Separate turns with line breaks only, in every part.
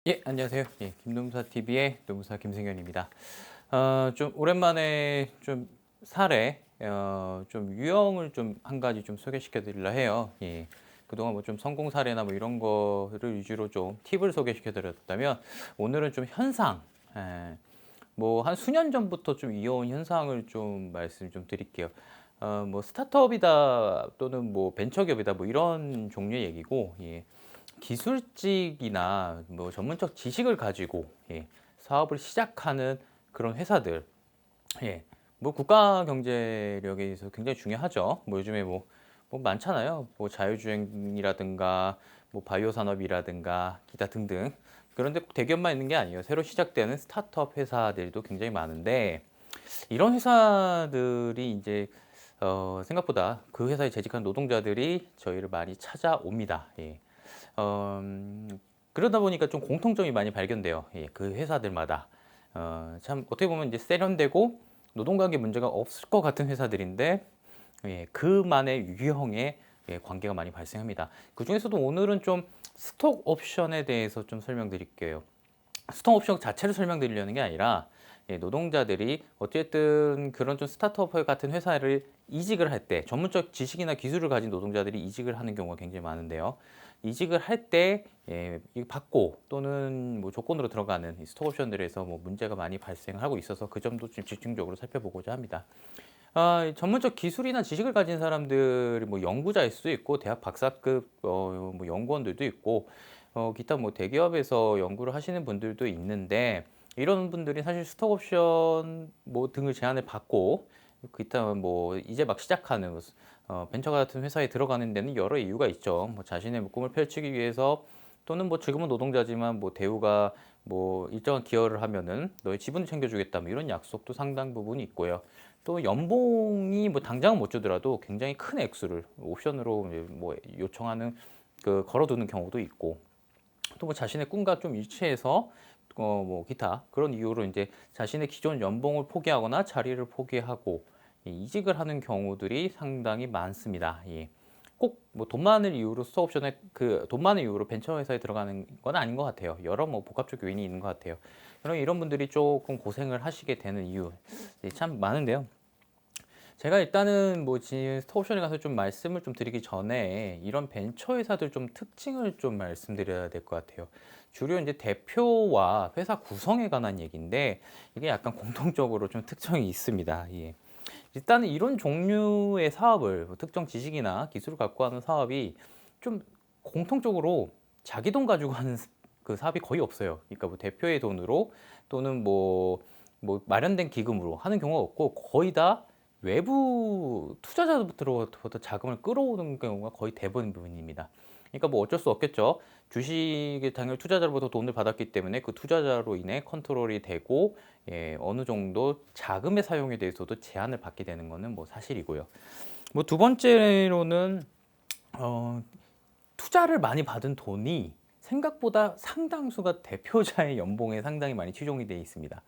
예, 안녕하세요. 예, 김노무사 TV의 노무사 김승현입니다. 좀 오랜만에 좀 사례, 좀 유형을 좀 한 가지 좀 소개시켜 드리려 해요. 예. 그동안 뭐 좀 성공 사례나 뭐 이런 거를 위주로 좀 팁을 소개시켜 드렸다면 오늘은 좀 현상, 예, 뭐 한 수년 전부터 좀 이어온 현상을 좀 말씀 좀 드릴게요. 뭐 스타트업이다 또는 뭐 벤처기업이다 뭐 이런 종류의 얘기고, 예. 기술직이나 뭐 전문적 지식을 가지고, 예, 사업을 시작하는 그런 회사들, 예, 뭐 국가 경제력에 있어서 굉장히 중요하죠. 뭐 요즘에 뭐 많잖아요. 뭐 자율주행이라든가 뭐 바이오 산업이라든가 기타 등등. 그런데 꼭 대기업만 있는 게 아니에요. 새로 시작되는 스타트업 회사들도 굉장히 많은데, 이런 회사들이 이제 생각보다 그 회사에 재직한 노동자들이 저희를 많이 찾아옵니다. 예. 그러다 보니까 좀 공통점이 많이 발견돼요. 예, 그 회사들마다. 참 어떻게 보면 이제 세련되고 노동관계 문제가 없을 것 같은 회사들인데, 예, 그만의 유형의, 예, 관계가 많이 발생합니다. 그중에서도 오늘은 좀 스톡 옵션에 대해서 좀 설명드릴게요. 스톡 옵션 자체를 설명드리려는 게 아니라, 예, 노동자들이 어쨌든 그런 좀 스타트업 같은 회사를 이직을 할 때 전문적 지식이나 기술을 가진 노동자들이 이직을 하는 경우가 굉장히 많은데요. 이직을 할 때, 예, 이거 받고 또는 뭐 조건으로 들어가는 이 스톡 옵션들에서 뭐 문제가 많이 발생하고 있어서 그 점도 좀 집중적으로 살펴보고자 합니다. 전문적 기술이나 지식을 가진 사람들이 뭐 연구자일 수도 있고 대학 박사급 뭐 연구원들도 있고, 기타 뭐 대기업에서 연구를 하시는 분들도 있는데, 이런 분들이 사실 스톡옵션 뭐 등을 제안을 받고 기타 뭐 이제 막 시작하는 벤처 같은 회사에 들어가는 데는 여러 이유가 있죠. 뭐 자신의 뭐 꿈을 펼치기 위해서, 또는 뭐 지금은 노동자지만 뭐 대우가 뭐 일정한 기여를 하면은 너의 지분을 챙겨주겠다 뭐 이런 약속도 상당 부분이 있고요. 또 연봉이 뭐 당장은 못 주더라도 굉장히 큰 액수를 옵션으로 뭐 요청하는, 걸어두는 경우도 있고, 또 뭐 자신의 꿈과 좀 일치해서 뭐 기타 그런 이유로 이제 자신의 기존 연봉을 포기하거나 자리를 포기하고, 예, 이직을 하는 경우들이 상당히 많습니다. 예. 꼭 뭐 돈 많은 이유로 스톡옵션에 돈 많은 이유로 벤처 회사에 들어가는 건 아닌 것 같아요. 여러 뭐 복합적 요인이 있는 것 같아요. 그럼 이런 분들이 조금 고생을 하시게 되는 이유, 참 많은데요. 제가 일단은 뭐 스톡옵션에 가서 좀 말씀을 좀 드리기 전에 이런 벤처 회사들 좀 특징을 좀 말씀드려야 될 것 같아요. 주로 이제 대표와 회사 구성에 관한 얘기인데, 이게 약간 공통적으로 좀 특징이 있습니다. 예. 일단은 이런 종류의 사업을, 뭐 특정 지식이나 기술을 갖고 하는 사업이 좀 공통적으로 자기 돈 가지고 하는 그 사업이 거의 없어요. 그러니까 뭐 대표의 돈으로 또는 뭐 마련된 기금으로 하는 경우가 없고, 거의 다 외부 투자자들로부터 자금을 끌어오는 경우가 거의 대부분 부분입니다. 그러니까 뭐 어쩔 수 없겠죠. 주식에 당연히 투자자로부터 돈을 받았기 때문에 그 투자자로 인해 컨트롤이 되고, 예, 어느 정도 자금의 사용에 대해서도 제한을 받게 되는 것은 뭐 사실이고요. 뭐 두 번째로는 어, 투자를 많이 받은 돈이 생각보다 상당수가 대표자의 연봉에 상당히 많이 치중이 되어 있습니다.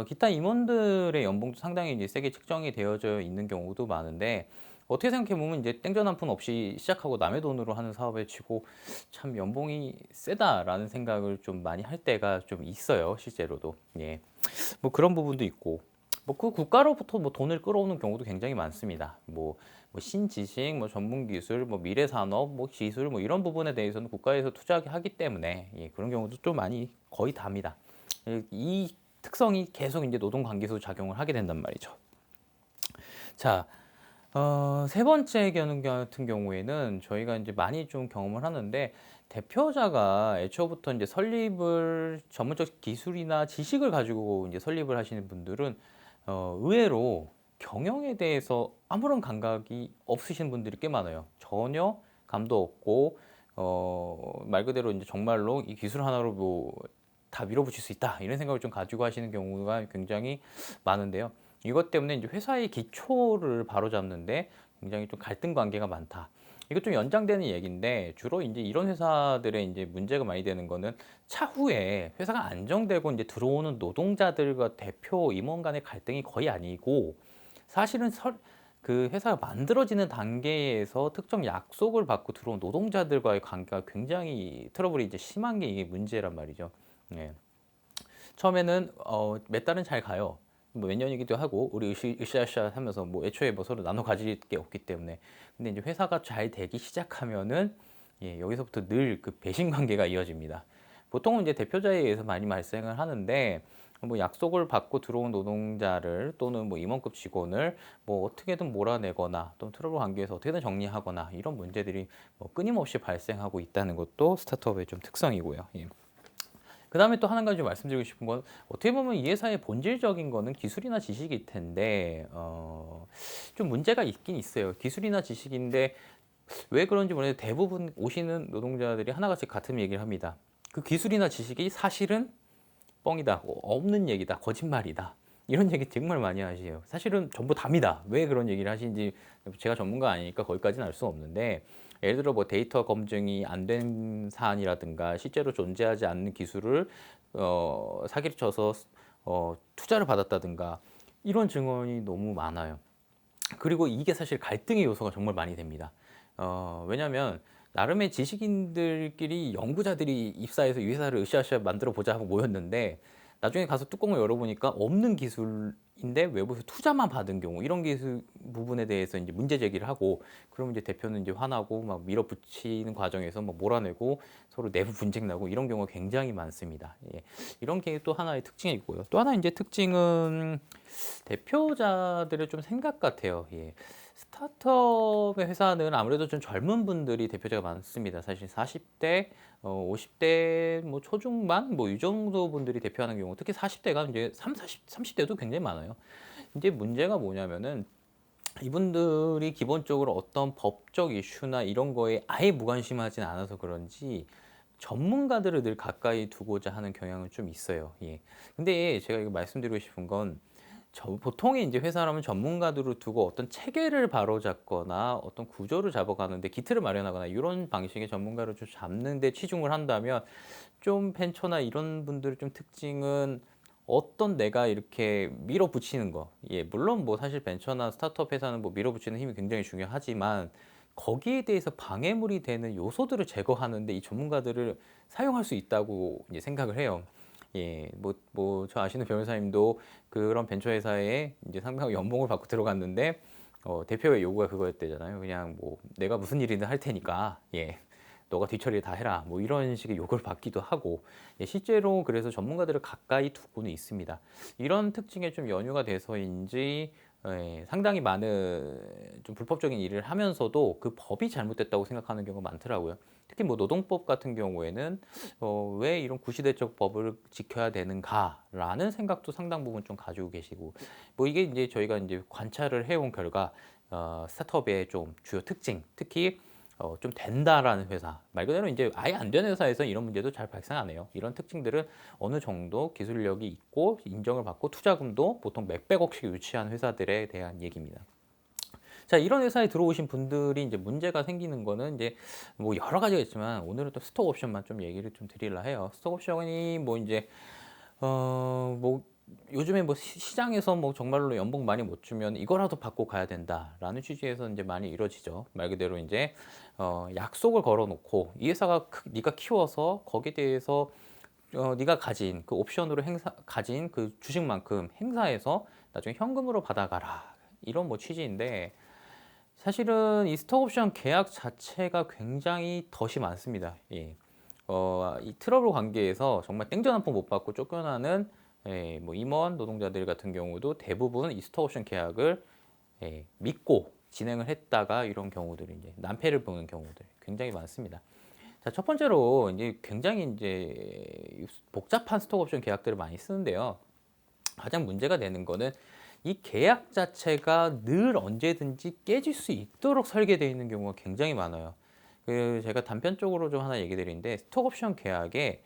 기타 임원들의 연봉도 상당히 이제 세게 측정이 되어져 있는 경우도 많은데, 어떻게 생각해 보면 이제 땡전 한 푼 없이 시작하고 남의 돈으로 하는 사업에 치고 참 연봉이 세다라는 생각을 좀 많이 할 때가 좀 있어요, 실제로도. 예. 뭐 그런 부분도 있고, 뭐 그 국가로부터 뭐 돈을 끌어오는 경우도 굉장히 많습니다. 뭐 신지식, 뭐 전문 기술, 뭐 미래 산업, 뭐 기술, 뭐 이런 부분에 대해서는 국가에서 투자하기 때문에, 예, 그런 경우도 좀 많이 거의 다입니다. 이 특성이 계속 이제 노동 관계에서 작용을 하게 된단 말이죠. 자, 세 번째 같은 경우에는 저희가 이제 많이 좀 경험을 하는데, 대표자가 애초부터 이제 설립을 전문적 기술이나 지식을 가지고 이제 설립을 하시는 분들은 의외로 경영에 대해서 아무런 감각이 없으신 분들이 꽤 많아요. 전혀 감도 없고, 말 그대로 이제 정말로 이 기술 하나로 뭐 다 밀어붙일 수 있다 이런 생각을 좀 가지고 하시는 경우가 굉장히 많은데요. 이것 때문에 이제 회사의 기초를 바로잡는데 굉장히 좀 갈등 관계가 많다. 이것 좀 연장되는 얘기인데, 주로 이제 이런 회사들의 이제 문제가 많이 되는 거는 차후에 회사가 안정되고 이제 들어오는 노동자들과 대표 임원 간의 갈등이 거의 아니고, 사실은 그 회사가 만들어지는 단계에서 특정 약속을 받고 들어온 노동자들과의 관계가 굉장히 트러블이 이제 심한 게 이게 문제란 말이죠. 예. 처음에는 몇 달은 잘 가요. 뭐 몇 년이기도 하고 우리 으쌰으쌰 하면서 뭐 애초에 뭐 서로 나눠 가질 게 없기 때문에. 근데 이제 회사가 잘 되기 시작하면은 여기서부터 늘 그 배신 관계가 이어집니다. 보통은 이제 대표자에 의해서 많이 발생을 하는데 뭐 약속을 받고 들어온 노동자를 또는 뭐 임원급 직원을 뭐 어떻게든 몰아내거나 또 트러블 관계에서 어떻게든 정리하거나 이런 문제들이 뭐 끊임없이 발생하고 있다는 것도 스타트업의 좀 특성이고요. 예. 그 다음에 또 한 가지 말씀드리고 싶은 건 어떻게 보면 이 회사의 본질적인 거는 기술이나 지식일 텐데 좀 문제가 있긴 있어요. 기술이나 지식인데 왜 그런지 모르겠는데 대부분 오시는 노동자들이 하나같이 같은 얘기를 합니다. 그 기술이나 지식이 사실은 뻥이다, 없는 얘기다, 거짓말이다. 이런 얘기 정말 많이 하세요. 사실은 전부 답니다. 왜 그런 얘기를 하시는지 제가 전문가 아니니까 거기까지는 알 수 없는데 예를 들어 뭐 데이터 검증이 안 된 사안이라든가 실제로 존재하지 않는 기술을 사기를 쳐서 투자를 받았다든가 이런 증언이 너무 많아요. 그리고 이게 사실 갈등의 요소가 정말 많이 됩니다. 왜냐하면 나름의 지식인들끼리 연구자들이 입사해서 이 회사를 으쌰으쌰 만들어 보자 하고 모였는데 나중에 가서 뚜껑을 열어보니까 없는 기술인데 외부에서 투자만 받은 경우 이런 기술 부분에 대해서 이제 문제 제기를 하고 그러면 이제 대표는 이제 화나고 막 밀어붙이는 과정에서 막 몰아내고 서로 내부 분쟁 나고 이런 경우가 굉장히 많습니다. 예. 이런 게 또 하나의 특징이고요. 또 하나 이제 특징은 대표자들의 좀 생각 같아요. 예. 스타트업의 회사는 아무래도 좀 젊은 분들이 대표자가 많습니다. 사실 40대, 50대, 뭐 초중반, 뭐 이 정도 분들이 대표하는 경우, 특히 40대가 이제 30대도 굉장히 많아요. 이제 문제가 뭐냐면은 이분들이 기본적으로 어떤 법적 이슈나 이런 거에 아예 무관심하진 않아서 그런지 전문가들을 늘 가까이 두고자 하는 경향은 좀 있어요. 예. 근데 제가 이거 말씀드리고 싶은 건 보통의 이제 회사라면 전문가들을 두고 어떤 체계를 바로잡거나 어떤 구조를 잡아가는데 기틀을 마련하거나 이런 방식의 전문가를 좀 잡는 데 치중을 한다면 좀 벤처나 이런 분들의 좀 특징은 어떤 내가 이렇게 밀어붙이는 거. 예, 물론 뭐 사실 벤처나 스타트업 회사는 뭐 밀어붙이는 힘이 굉장히 중요하지만 거기에 대해서 방해물이 되는 요소들을 제거하는데 이 전문가들을 사용할 수 있다고 이제 생각을 해요. 예, 저 아시는 변호사님도 그런 벤처 회사에 이제 상당히 연봉을 받고 들어갔는데, 대표의 요구가 그거였대잖아요. 그냥 뭐, 내가 무슨 일이든 할 테니까, 예, 너가 뒤처리 다 해라. 뭐 이런 식의 요구를 받기도 하고, 예, 실제로 그래서 전문가들을 가까이 두고는 있습니다. 이런 특징에 좀 연유가 돼서인지, 예, 상당히 많은 좀 불법적인 일을 하면서도 그 법이 잘못됐다고 생각하는 경우가 많더라고요. 특히 뭐 노동법 같은 경우에는 왜 이런 구시대적 법을 지켜야 되는가라는 생각도 상당 부분 좀 가지고 계시고 뭐 이게 이제 저희가 이제 관찰을 해온 결과 스타트업의 좀 주요 특징, 특히 좀 된다라는 회사 말 그대로 이제 아예 안 되는 회사에서 이런 문제도 잘 발생 안 해요. 이런 특징들은 어느 정도 기술력이 있고 인정을 받고 투자금도 보통 몇백억씩 유치한 회사들에 대한 얘기입니다. 자, 이런 회사에 들어오신 분들이 이제 문제가 생기는 거는 이제 뭐 여러 가지가 있지만 오늘은 또 스톡 옵션만 좀 얘기를 좀 드리려 해요. 스톡 옵션이 뭐 이제 뭐 요즘에 뭐 시장에서 뭐 정말로 연봉 많이 못 주면 이거라도 받고 가야 된다라는 취지에서 이제 많이 이루어지죠. 말 그대로 이제 약속을 걸어놓고 이 회사가 네가 키워서 거기에 대해서 네가 가진 그 옵션으로 가진 그 주식만큼 행사해서 나중에 현금으로 받아가라 이런 뭐 취지인데 사실은 이 스톡옵션 계약 자체가 굉장히 덫이 많습니다. 예. 이 트러블 관계에서 정말 땡전 한 푼 못 받고 쫓겨나는 뭐 임원 노동자들 같은 경우도 대부분 이 스톡옵션 계약을 믿고 진행을 했다가 이런 경우들이 이제 난패를 보는 경우들 굉장히 많습니다. 자, 첫 번째로 이제 굉장히 이제 복잡한 스톡옵션 계약들을 많이 쓰는데요. 가장 문제가 되는 거는 이 계약 자체가 늘 언제든지 깨질 수 있도록 설계되어 있는 경우가 굉장히 많아요. 제가 단편적으로 좀 하나 얘기 드리는데 스톡옵션 계약에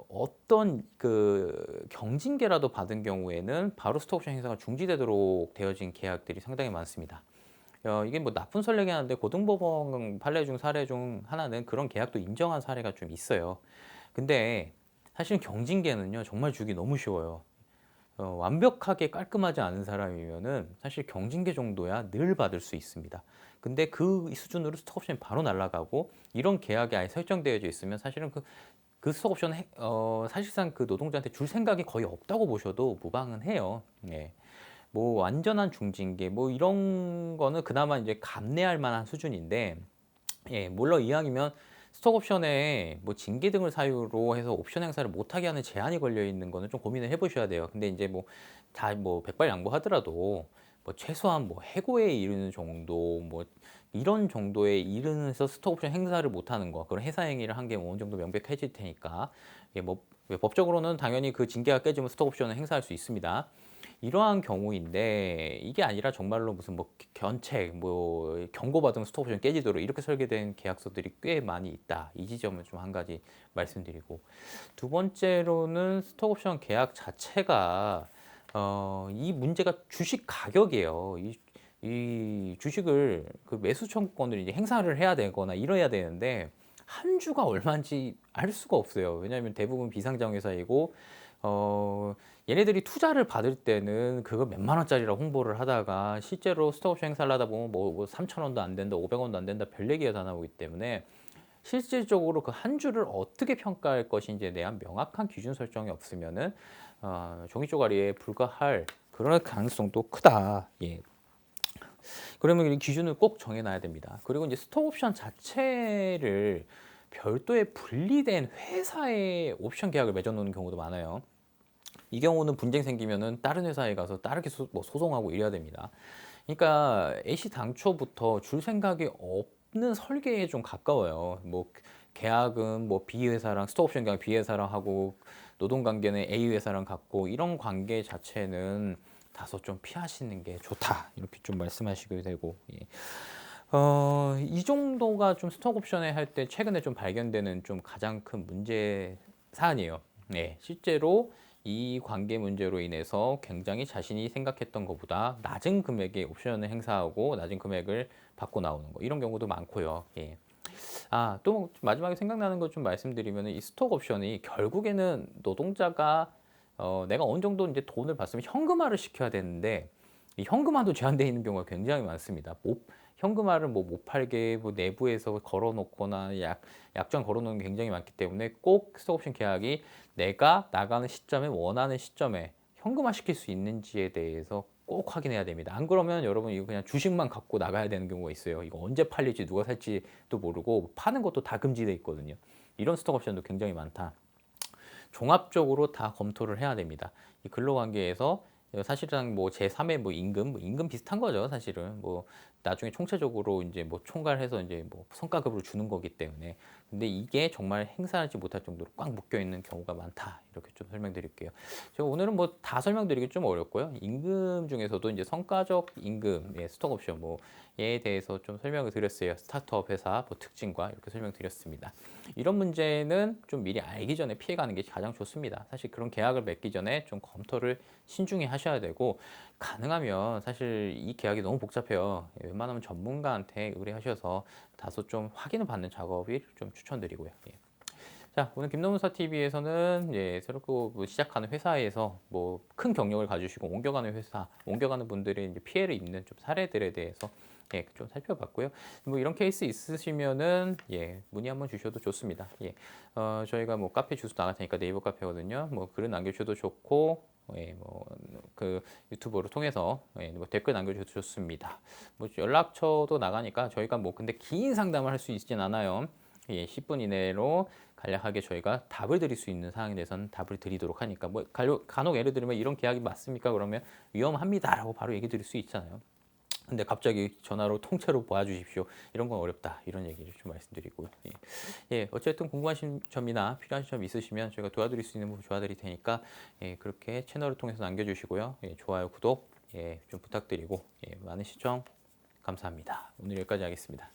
어떤 그 경징계라도 받은 경우에는 바로 스톡옵션 행사가 중지되도록 되어진 계약들이 상당히 많습니다. 이게 뭐 나쁜 설레긴 하는데 고등법원 판례 중 사례 중 하나는 그런 계약도 인정한 사례가 좀 있어요. 근데 사실 경징계는요 정말 주기 너무 쉬워요. 완벽하게 깔끔하지 않은 사람이면은 사실 경징계 정도야 늘 받을 수 있습니다. 근데 그 수준으로 스톡옵션이 바로 날아가고 이런 계약이 아예 설정되어져 있으면 사실은 그 스톡옵션 사실상 그 노동자한테 줄 생각이 거의 없다고 보셔도 무방은 해요. 예. 뭐 완전한 중징계 뭐 이런 거는 그나마 이제 감내할 만한 수준인데, 예, 물론 이왕이면 스톡 옵션에 뭐 징계 등을 사유로 해서 옵션 행사를 못하게 하는 제한이 걸려 있는 거는 좀 고민을 해보셔야 돼요. 근데 이제 뭐 다 뭐 백발양보하더라도 뭐 최소한 뭐 해고에 이르는 정도 뭐 이런 정도에 이르면서 스톡 옵션 행사를 못하는 거, 그런 해사 행위를 한 게 어느 정도 명백해질 테니까, 예, 뭐 법적으로는 당연히 그 징계가 깨지면 스톡 옵션을 행사할 수 있습니다. 이러한 경우인데 이게 아니라 정말로 무슨 뭐 견책, 뭐 경고받으면 스톡옵션 깨지도록 이렇게 설계된 계약서들이 꽤 많이 있다. 이 지점을 좀 한 가지 말씀드리고, 두 번째로는 스톡옵션 계약 자체가 이 문제가 주식 가격이에요. 이 주식을 그 매수 청구권을 이제 행사를 해야 되거나 이래야 되는데 한 주가 얼마인지 알 수가 없어요. 왜냐하면 대부분 비상장 회사이고 얘네들이 투자를 받을 때는 그거 몇만 원짜리라고 홍보를 하다가 실제로 스톡옵션 행사를 하다 보면 뭐 3천 원도 안 된다, 500원도 안 된다, 별 얘기가 다 나오기 때문에 실질적으로 그 한 주를 어떻게 평가할 것인지에 대한 명확한 기준 설정이 없으면은 종이 쪼가리에 불과할 그런 가능성도 크다. 예. 그러면 이 기준을 꼭 정해놔야 됩니다. 그리고 이제 스톡옵션 자체를 별도의 분리된 회사의 옵션 계약을 맺어놓는 경우도 많아요. 이 경우는 분쟁 생기면은 다른 회사에 가서 다르게 소송하고 이래야 됩니다. 그러니까 AC 당초부터 줄 생각이 없는 설계에 좀 가까워요. 뭐 계약은 뭐 B 회사랑 스톡옵션 계약 B 회사랑 하고 노동 관계는 A 회사랑 갖고 이런 관계 자체는 다소 좀 피하시는 게 좋다. 이렇게 좀 말씀하시게 되고. 예. 이 정도가 좀 스톡 옵션에 할 때 최근에 좀 발견되는 좀 가장 큰 문제 사안이에요. 네, 실제로 이 관계 문제로 인해서 굉장히 자신이 생각했던 것보다 낮은 금액의 옵션을 행사하고 낮은 금액을 받고 나오는 거, 이런 경우도 많고요. 예. 또 마지막에 생각나는 것 좀 말씀드리면 이 스톡 옵션이 결국에는 노동자가 내가 어느 정도 이제 돈을 받으면 현금화를 시켜야 되는데 이 현금화도 제한되어 있는 경우가 굉장히 많습니다. 현금화를 뭐 못 팔게 뭐 내부에서 걸어놓거나 약정 걸어놓는 게 굉장히 많기 때문에 꼭 스톡옵션 계약이 내가 나가는 시점에 원하는 시점에 현금화 시킬 수 있는지에 대해서 꼭 확인해야 됩니다. 안 그러면 여러분 이거 그냥 주식만 갖고 나가야 되는 경우가 있어요. 이거 언제 팔릴지 누가 살지도 모르고 파는 것도 다 금지돼 있거든요. 이런 스톡옵션도 굉장히 많다. 종합적으로 다 검토를 해야 됩니다. 이 근로관계에서 사실상 뭐 제3의 뭐 임금 비슷한 거죠, 사실은. 뭐 나중에 총체적으로 이제 뭐 총괄해서 이제 뭐 성과급으로 주는 거기 때문에. 근데 이게 정말 행사하지 못할 정도로 꽉 묶여 있는 경우가 많다. 이렇게 좀 설명드릴게요. 제가 오늘은 뭐 다 설명드리기 좀 어렵고요. 임금 중에서도 이제 성과적 임금, 예, 스톡 옵션 뭐에 대해서 좀 설명을 드렸어요. 스타트업 회사 뭐 특징과 이렇게 설명드렸습니다. 이런 문제는 좀 미리 알기 전에 피해가는 게 가장 좋습니다. 사실 그런 계약을 맺기 전에 좀 검토를 신중히 하셔야 되고, 가능하면 사실 이 계약이 너무 복잡해요. 웬만하면 전문가한테 의뢰하셔서 다소 좀 확인을 받는 작업을 좀 추천드리고요. 예. 자, 오늘 김노문서 TV에서는 새롭게 시작하는 회사에서 뭐 큰 경력을 가지시고 옮겨가는 회사, 옮겨가는 분들의 이제 피해를 입는 좀 사례들에 대해서 좀 살펴봤고요. 뭐 이런 케이스 있으시면은 문의 한번 주셔도 좋습니다. 저희가 뭐 카페 주소 나갈 테니까 네이버 카페거든요. 뭐 글을 남겨주셔도 좋고, 뭐 그 유튜브로 통해서 뭐 댓글 남겨주셔도 좋습니다. 뭐 연락처도 나가니까 저희가 뭐 근데 긴 상담을 할 수 있진 않아요. 10분 이내로 간략하게 저희가 답을 드릴 수 있는 사항에 대해서는 답을 드리도록 하니까, 뭐 간혹 예를 들면 이런 계약이 맞습니까? 그러면 위험합니다라고 바로 얘기 드릴 수 있잖아요. 근데 갑자기 전화로 통째로 봐주십시오, 이런 건 어렵다, 이런 얘기를 좀 말씀드리고요. 어쨌든 궁금하신 점이나 필요하신 점 있으시면 저희가 도와드릴 수 있는 부분 도와드릴 테니까 그렇게 채널을 통해서 남겨주시고요. 좋아요, 구독 좀 부탁드리고 많은 시청 감사합니다. 오늘 여기까지 하겠습니다.